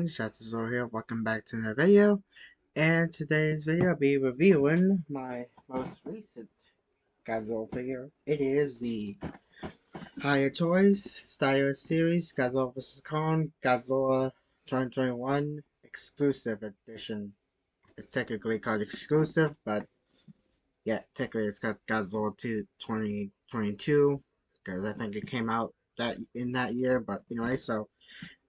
everyone, Shatsuzo here, welcome back to another video, and today's video I'll be reviewing my most recent Godzilla figure. It is the Hiya Toys Stylist series, Godzilla vs. Kong, Godzilla 2021 exclusive edition. It's technically called exclusive, but yeah, technically it's got Godzilla 2 2022, because I think it came out in that year, but anyway, so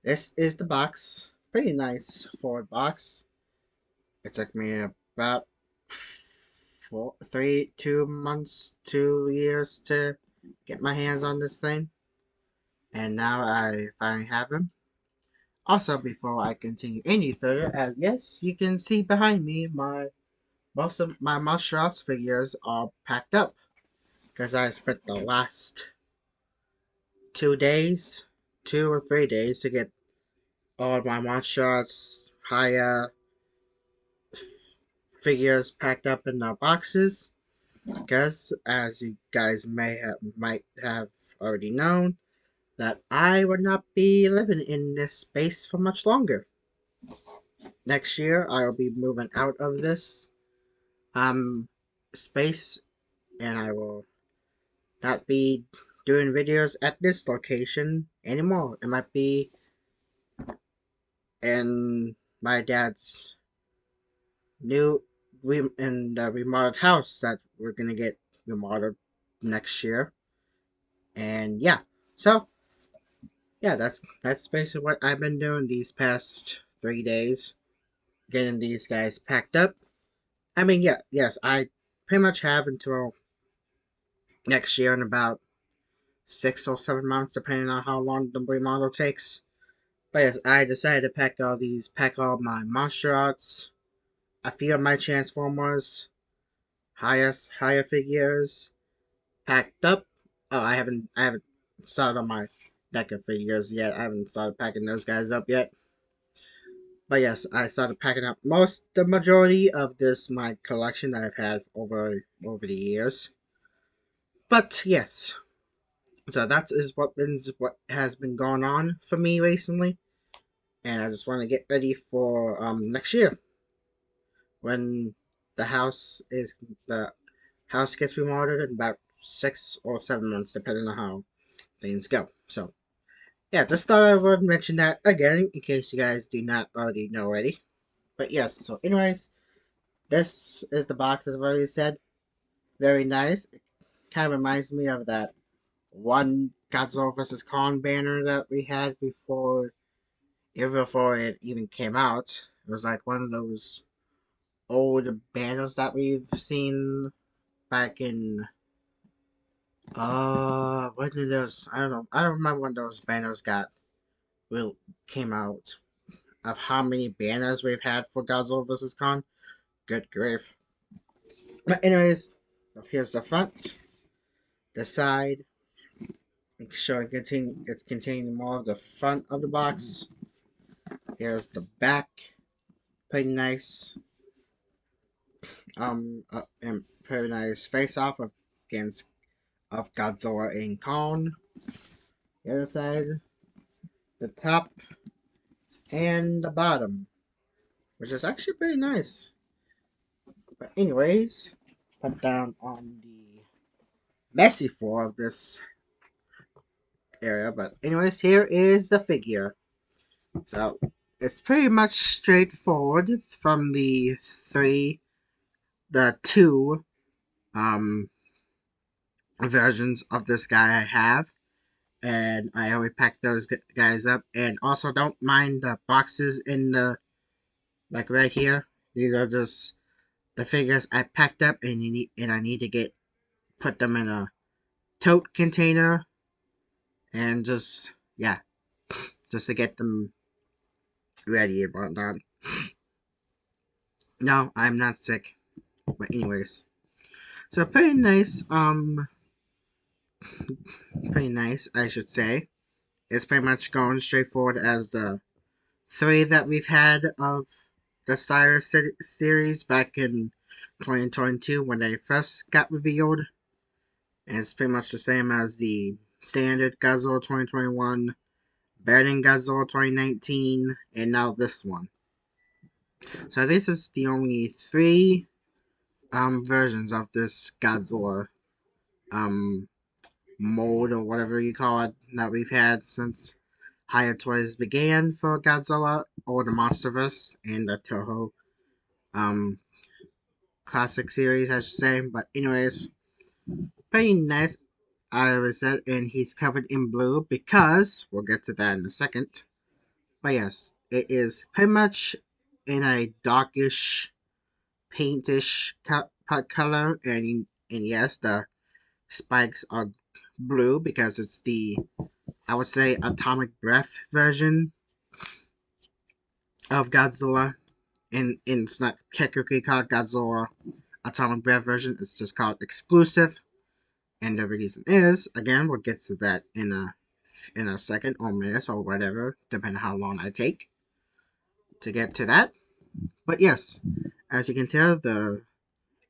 this is the box. Pretty nice Ford box. It took me about 2 months, 2 years to get my hands on this thing. And now I finally have him. Also, before I continue any further, yes, you can see behind me most of my martial arts figures are packed up. Because I spent the last 2 days, 2 or 3 days to get all my martial arts higher figures packed up in the boxes, because as you guys might have already known, that I would not be living in this space for much longer. Next year I will be moving out of this space, and I will not be doing videos at this location anymore. It might be in my dad's new in the remodeled house that we're gonna get remodeled next year. And yeah, so yeah, that's basically what I've been doing these past 3 days, getting these guys packed up. I mean, yeah, yes, I pretty much have until next year in about 6 or 7 months, depending on how long the remodel takes. But yes, I decided to pack all my monster arts, a few of my transformers, higher figures, packed up. Oh, I haven't started on my deck of figures yet. I haven't started packing those guys up yet. But yes, I started packing up the majority of this my collection that I've had over the years. But yes, so that is what has been going on for me recently, and I just want to get ready for next year when the house is the house gets remodeled in about 6 or 7 months, depending on how things go. So yeah, just thought I would mention that again in case you guys do not already know already. But yes, so anyways, this is the box, as I've already said. Very nice. It kind of reminds me of that one Godzilla vs. Kong banner that we had even before it even came out. It was like one of those old banners that we've seen back in when did those I don't know. I don't remember when those banners will came out, of how many banners we've had for Godzilla vs. Kong. Good grief. But anyways, here's the front, the side. It's containing more of the front of the box. Here's the back. Pretty nice. And pretty nice face off against of Godzilla and Kong. The other side, the top, and the bottom, which is actually pretty nice. But anyways, put down on the messy floor of this area. But anyways, here is the figure. So it's pretty much straightforward from the two um versions of this guy I have, and I always pack those guys up. And also, don't mind the boxes in the like right here. These are just the figures I packed up, and I need to put them in a tote container, and just yeah, just to get them ready and whatnot. No, I'm not sick. But anyways, so pretty nice, I should say. It's pretty much going straightforward as the three that we've had of the Stylist series back in 2022 when they first got revealed. And it's pretty much the same as the standard Godzilla 2021 better than Godzilla 2019, and now this one. So this is the only three versions of this Godzilla um mold or whatever you call it that we've had since Hiya Toys began for Godzilla or the MonsterVerse and the Toho um classic series, I should say. But anyways, pretty nice. I was said, and he's covered in blue because we'll get to that in a second. But yes, it is pretty much in a darkish, paintish color, and yes, the spikes are blue because it's the, I would say, atomic breath version of Godzilla. And it's not technically called Godzilla Atomic Breath version. It's just called exclusive. And the reason is, again, we'll get to that in a second or minutes or whatever, depending on how long I take to get to that. But yes, as you can tell, the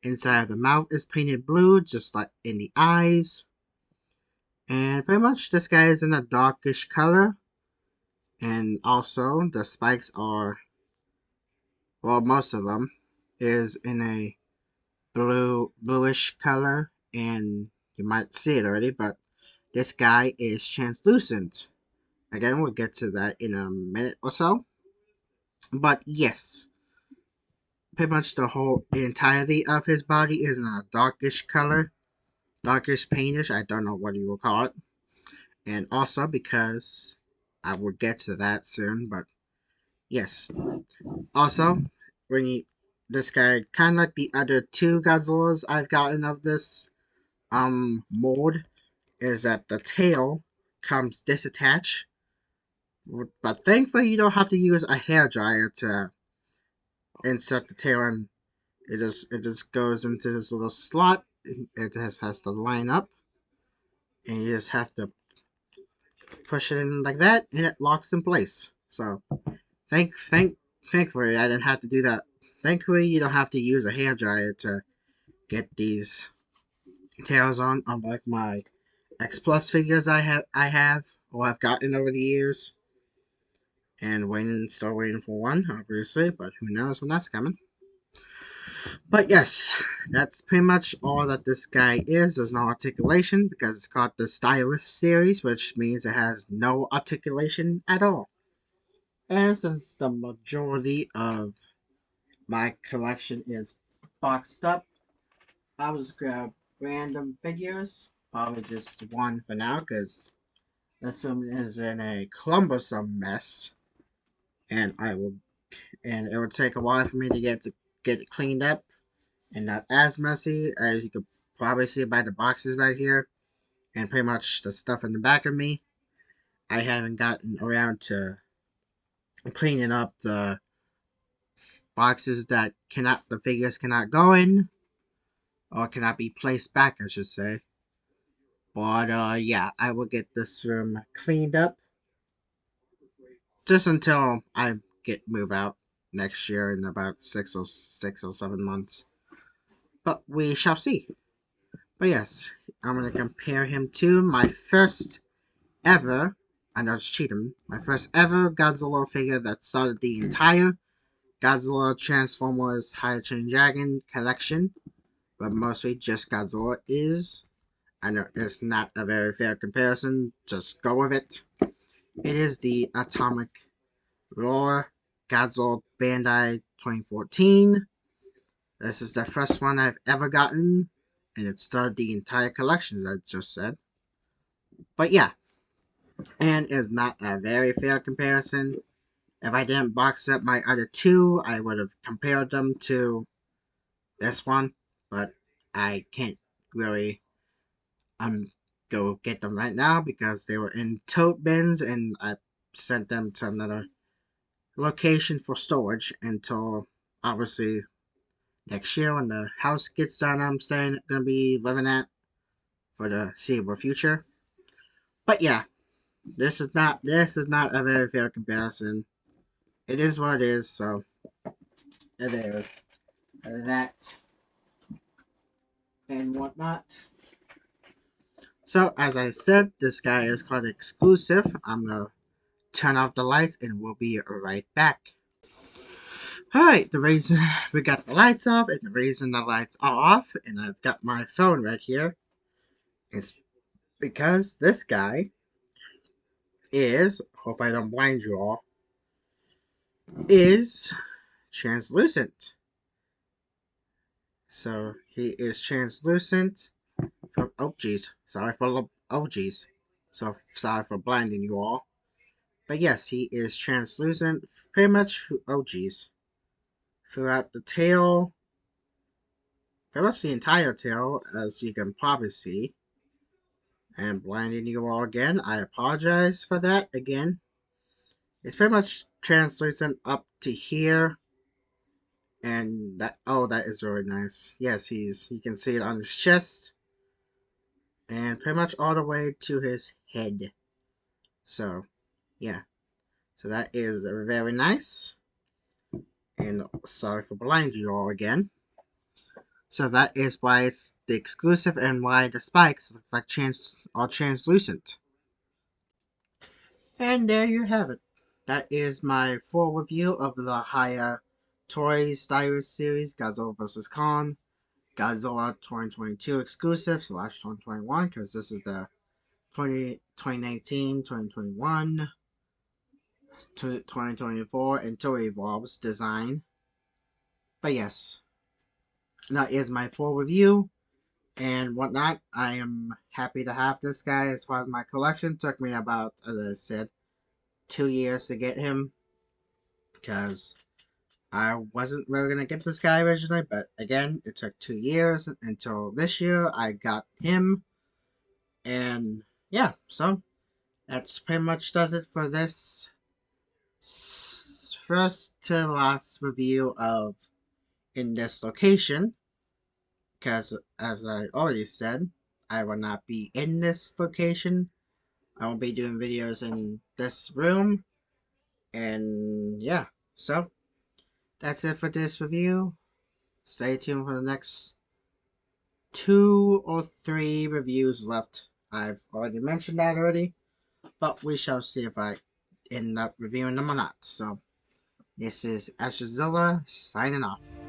inside of the mouth is painted blue, just like in the eyes. And pretty much this guy is in a darkish color. And also the spikes are, well, most of them is in a bluish color. And you might see it already, but this guy is translucent. Again, we'll get to that in a minute or so. But yes, pretty much the entirety of his body is in a darkish color, darkish paintish. I don't know what you will call it. And also because I will get to that soon. But yes, also when you this guy kind of like the other two Godzillas I've gotten of this mold is that the tail comes disattached. But thankfully, you don't have to use a hair dryer to insert the tail in. It just goes into this little slot. It just has to line up, and you just have to push it in like that, and it locks in place. So thankfully, I didn't have to do that. Thankfully, you don't have to use a hair dryer to get these tails on, unlike my X Plus figures I have or have gotten over the years. And still waiting for one, obviously, but who knows when that's coming. But yes, that's pretty much all that this guy is. There's no articulation because it's called the Stylist series, which means it has no articulation at all. And since the majority of my collection is boxed up, I'll just grab random figures. Probably just one for now because this one is in a cumbersome mess. And it would take a while for me to get it cleaned up and not as messy as you could probably see by the boxes right here and pretty much the stuff in the back of me. I haven't gotten around to cleaning up the boxes that the figures cannot go in or cannot be placed back, I should say. But yeah, I will get this room cleaned up just until I get move out next year in about 6 or 7 months. But we shall see. But yes, I'm gonna compare him to my first ever, I know it's cheating, my first ever Godzilla figure that started the entire Godzilla Transformers High Chain Dragon collection, but mostly just Godzilla is. I know it's not a very fair comparison, just go with it. It is the Atomic Roar Godzilla Bandai 2014. This is the first one I've ever gotten, and it started the entire collection, as I just said. But yeah, and is not a very fair comparison. If I didn't box up my other two, I would have compared them to this one, but I can't really go get them right now because they were in tote bins and I sent them to another location for storage until obviously next year when the house gets done. I'm saying gonna be living at for the foreseeable future. But yeah, this is not a very fair comparison. It is what it is, so it is that and whatnot. So as I said, this guy is called exclusive. I'm gonna turn off the lights and we'll be right back. Alright, the reason we got the lights off and the reason the lights are off, and I've got my phone right here, is because this guy is, hope I don't blind you all, is translucent. So he is translucent from, oh geez, sorry for the, oh geez. So sorry for blinding you all. But yes, he is translucent pretty much, oh geez, throughout the tail, pretty much the entire tail, as you can probably see. And blinding you all again, I apologize for that again. It's pretty much translucent up to here. And that, oh, that is really nice. Yes, you can see it on his chest. And pretty much all the way to his head. So, yeah. So that is very nice. And sorry for blinding you all again. So that is why it's the exclusive and why the spikes look like are translucent. And there you have it. That is my full review of the Hiya Toys Stylist series, Godzilla vs. Kong. Godzilla 2022 exclusive / 2021, because this is the 2019, 2021, 2024 until it evolves design. But yes, that is my full review and whatnot. I am happy to have this guy as part of my collection. Took me about, as I said, 2 years to get him, because I wasn't really going to get this guy originally, but again, it took 2 years until this year I got him. And yeah, so that's pretty much does it for this first to last review of In This Location. Because, as I already said, I will not be in this location. I will be doing videos in this room. And yeah, so that's it for this review. Stay tuned for the next 2 or 3 reviews left. I've already mentioned that already, but we shall see if I end up reviewing them or not. So, this is Godzilla signing off.